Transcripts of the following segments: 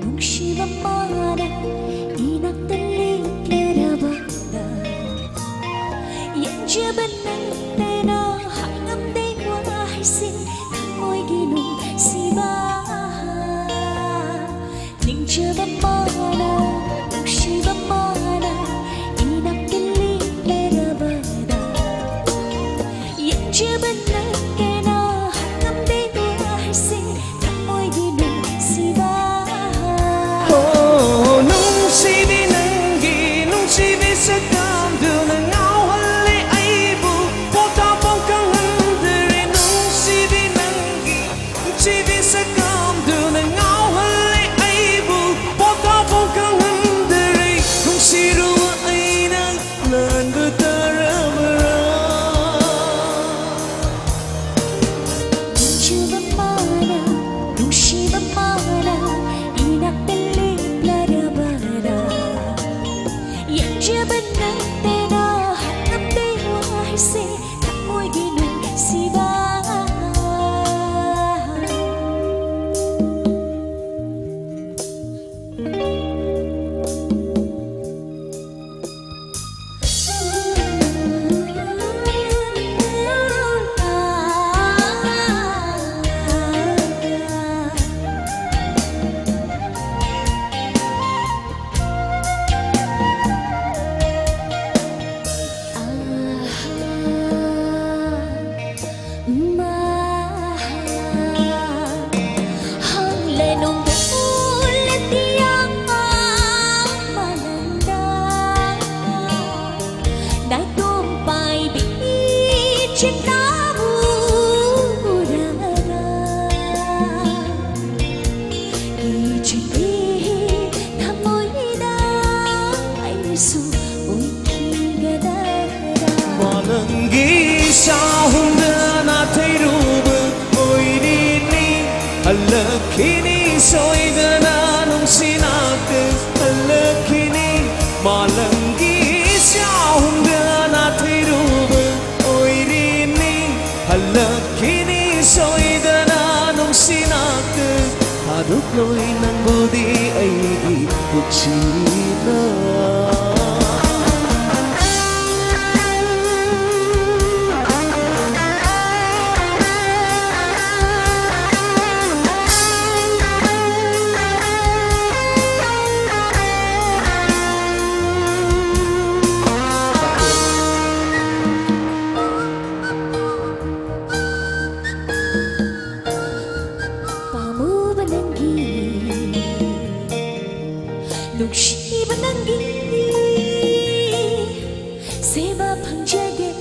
눈시만만한 이 낙들리 바라봤다 연주받는 때나 한감대와 할생 môi ghi nụ si ba 닝쳐밤마나 묵시밤마나 이낙들리 바라봤다 연주받는 때나 한감대와 할생 môi ghi nụ si ba nung si đi nâng ghi nung si đi sẽ cảm được nâng áo hân lệ ấy bù bố ta bông căng hân đời nung si đi nâng ghi nung si đi sẽ cảm được nâng áo hân lệ ấy bù bố ta bông căng hân đời nung si rùa ấy nâng lần bờ ta ra mơ ra 눈치밤마나 눈시밤마나 이 낙들리 바라봐라 연주받는 때나 한감대와 할생 môi ghi nụ si ba trên lá mù ra kỳ chuyện đi tham mối đã anh su ôi khi ga đã mà lần ghi sao hôm nữa na thấy ru bơ ôi đi đi halla khi đi soi ga na nung si na cơ halla khi đi mà lần ghi sao hôm nữa na thấy ru bơ Halakini soidana nung sinake Haduk loy ng budi ay di kutsina 눈시반한기 세바 방자게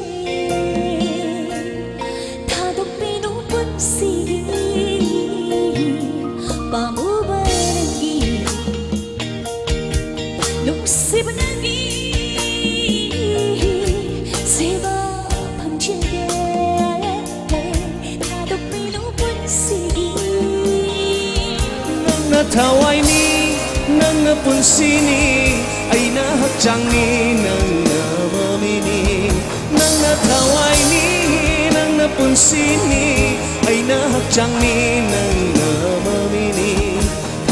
다독비 높은 시기 빠무반한기 눈시반한기 세바 방자게 다독비 높은 시기 Nataway ni nang napunsini ay nahakjang ni nang namamini nang nataway ni nang napunsini ay nahakjang ni nang namamini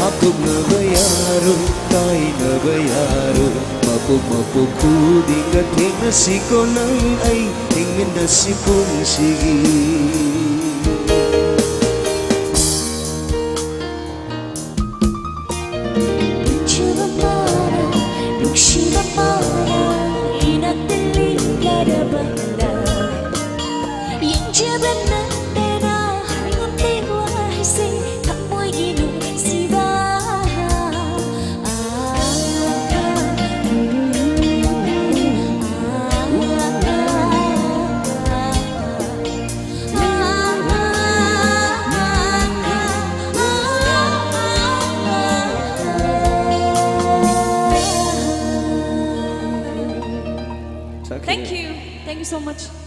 Hakog na bayaro tay na bayaro mapug kudi kating na siko nang ay tingin na si punsigi 이 낙들리 바라봤다 연주받는 때나 한감대와 할생 môi ghi nụ si ba Thank you so much.